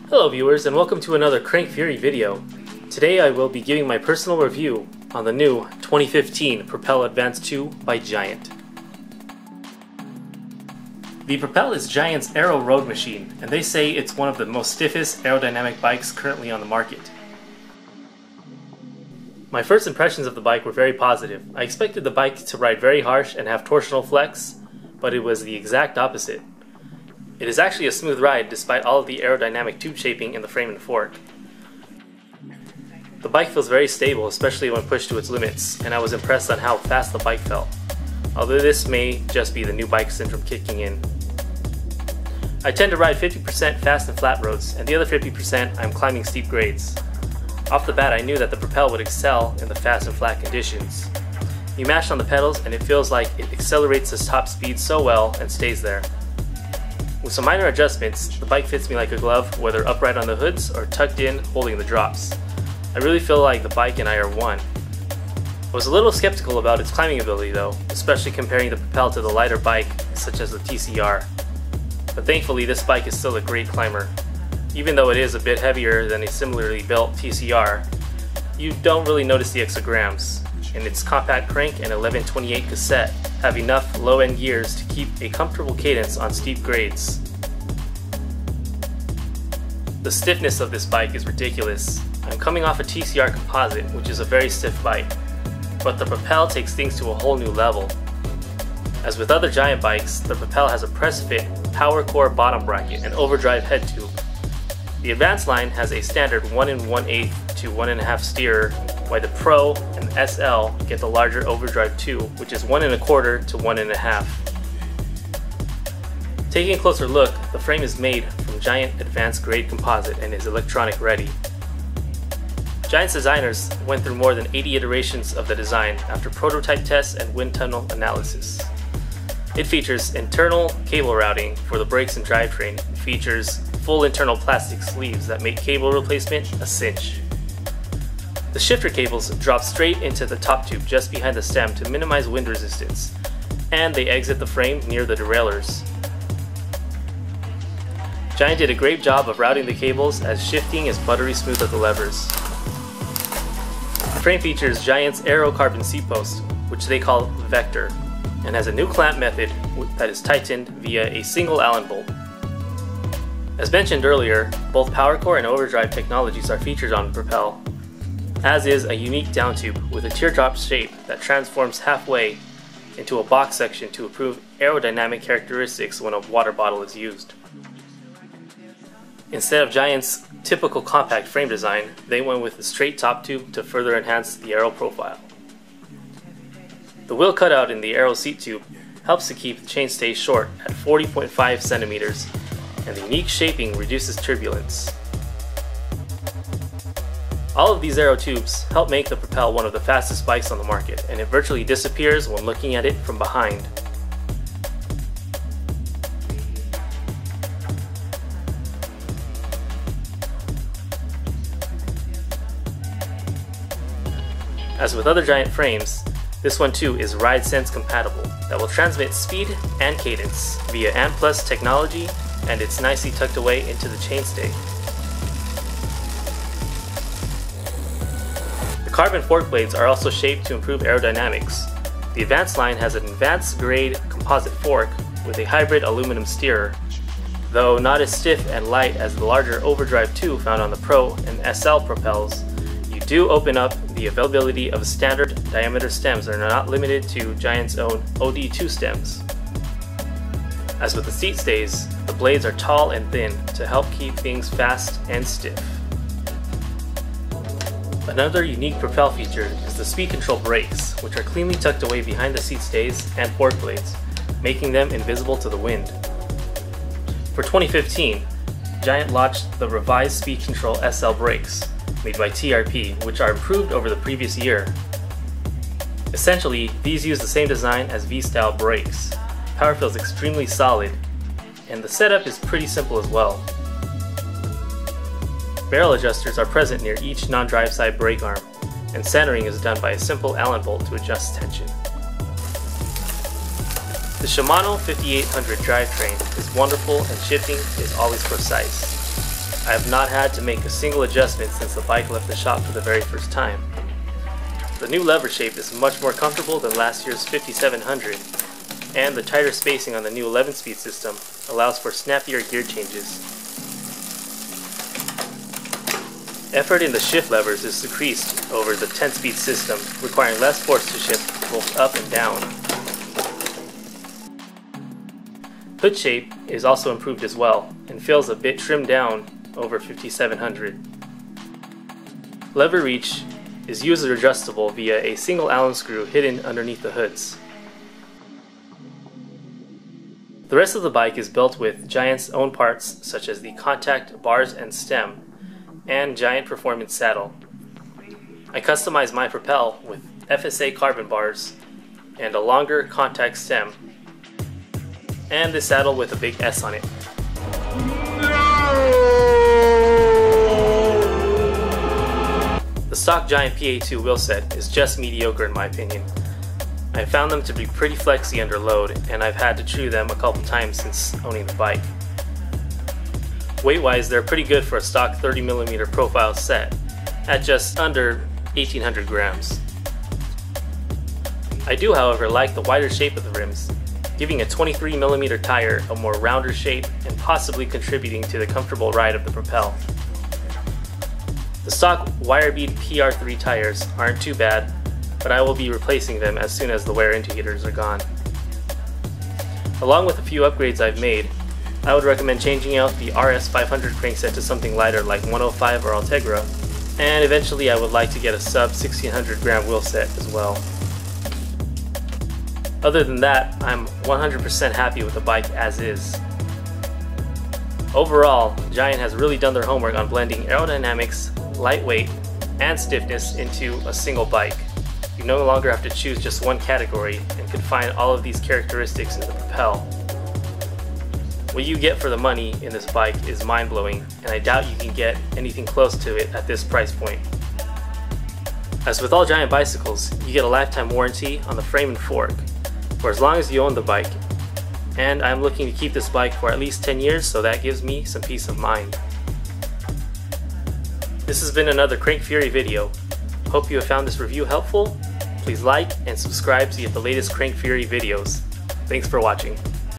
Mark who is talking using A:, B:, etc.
A: Hello viewers, and welcome to another Crank Fury video. Today I will be giving my personal review on the new 2015 Propel Advanced 2 by Giant. The Propel is Giant's aero road machine, and they say it's one of the most stiffest aerodynamic bikes currently on the market. My first impressions of the bike were very positive. I expected the bike to ride very harsh and have torsional flex, but it was the exact opposite. It is actually a smooth ride despite all of the aerodynamic tube shaping in the frame and fork. The bike feels very stable, especially when pushed to its limits, and I was impressed on how fast the bike felt, although this may just be the new bike syndrome kicking in. I tend to ride 50% fast and flat roads, and the other 50% I'm climbing steep grades. Off the bat I knew that the Propel would excel in the fast and flat conditions. You mash on the pedals and it feels like it accelerates its top speed so well and stays there. With some minor adjustments, the bike fits me like a glove, whether upright on the hoods or tucked in holding the drops. I really feel like the bike and I are one. I was a little skeptical about its climbing ability though, especially comparing the Propel to the lighter bike such as the TCR. But thankfully this bike is still a great climber. Even though it is a bit heavier than a similarly built TCR, you don't really notice the extra grams, and its compact crank and 1128 cassette have enough low-end gears to keep a comfortable cadence on steep grades. The stiffness of this bike is ridiculous. I'm coming off a TCR Composite, which is a very stiff bike, but the Propel takes things to a whole new level. As with other Giant bikes, the Propel has a press-fit power core bottom bracket and overdrive head tube. The Advanced line has a standard 1 1/8 to 1.5 steerer, while the Pro and SL get the larger overdrive 2, which is 1 1/4 to 1.5. Taking a closer look, the frame is made from Giant Advanced grade composite and is electronic ready. Giant's designers went through more than 80 iterations of the design after prototype tests and wind tunnel analysis. It features internal cable routing for the brakes and drivetrain, and features full internal plastic sleeves that make cable replacement a cinch. The shifter cables drop straight into the top tube just behind the stem to minimize wind resistance, and they exit the frame near the derailleurs. Giant did a great job of routing the cables, as shifting is buttery smooth at the levers. The frame features Giant's Aero carbon seat post, which they call Vector, and has a new clamp method that is tightened via a single Allen bolt. As mentioned earlier, both power core and overdrive technologies are featured on Propel, as is a unique down tube with a teardrop shape that transforms halfway into a box section to improve aerodynamic characteristics when a water bottle is used. Instead of Giant's typical compact frame design, they went with a straight top tube to further enhance the aero profile. The wheel cutout in the aero seat tube helps to keep the chainstay short at 40.5 centimeters, and the unique shaping reduces turbulence. All of these aero tubes help make the Propel one of the fastest bikes on the market, and it virtually disappears when looking at it from behind. As with other Giant frames, this one too is RideSense compatible, that will transmit speed and cadence via ANT+ technology, and it's nicely tucked away into the chainstay. The carbon fork blades are also shaped to improve aerodynamics. The Advanced line has an advanced grade composite fork with a hybrid aluminum steerer, though not as stiff and light as the larger overdrive 2 found on the Pro and SL Propels. You do open up the availability of standard diameter stems that are not limited to Giant's own OD2 stems. As with the seat stays, the blades are tall and thin to help keep things fast and stiff. Another unique Propel feature is the speed control brakes, which are cleanly tucked away behind the seat stays and fork blades, making them invisible to the wind. For 2015, Giant launched the revised speed control SL brakes, made by TRP, which are improved over the previous year. Essentially, these use the same design as V-style brakes. Power feels extremely solid, and the setup is pretty simple as well. Barrel adjusters are present near each non-drive side brake arm, and centering is done by a simple Allen bolt to adjust tension. The Shimano 5800 drivetrain is wonderful and shifting is always precise. I have not had to make a single adjustment since the bike left the shop for the very first time. The new lever shape is much more comfortable than last year's 5700, and the tighter spacing on the new 11-speed system allows for snappier gear changes. Effort in the shift levers is decreased over the 10-speed system, requiring less force to shift both up and down. Hood shape is also improved as well, and feels a bit trimmed down over 5700. Lever reach is user adjustable via a single Allen screw hidden underneath the hoods. The rest of the bike is built with Giant's own parts such as the contact bars and stem, and Giant Performance saddle. I customized my Propel with FSA carbon bars and a longer contact stem, and the saddle with a big S on it. The stock Giant PA2 wheelset is just mediocre in my opinion. I found them to be pretty flexy under load, and I've had to chew them a couple times since owning the bike. Weight-wise, they're pretty good for a stock 30mm profile set, at just under 1800 grams. I do, however, like the wider shape of the rims, giving a 23mm tire a more rounder shape and possibly contributing to the comfortable ride of the Propel. The stock Wirebead PR3 tires aren't too bad, but I will be replacing them as soon as the wear indicators are gone. Along with a few upgrades I've made, I would recommend changing out the RS500 crankset to something lighter like 105 or Ultegra, and eventually I would like to get a sub 1600 gram wheelset as well. Other than that, I'm 100% happy with the bike as is. Overall, Giant has really done their homework on blending aerodynamics, lightweight, and stiffness into a single bike. You no longer have to choose just one category and can find all of these characteristics in the Propel. What you get for the money in this bike is mind-blowing, and I doubt you can get anything close to it at this price point. As with all Giant bicycles, you get a lifetime warranty on the frame and fork for as long as you own the bike, and I'm looking to keep this bike for at least 10 years, so that gives me some peace of mind. This has been another Crank Fury video. Hope you have found this review helpful. Please like and subscribe to get the latest Crank Fury videos. Thanks for watching.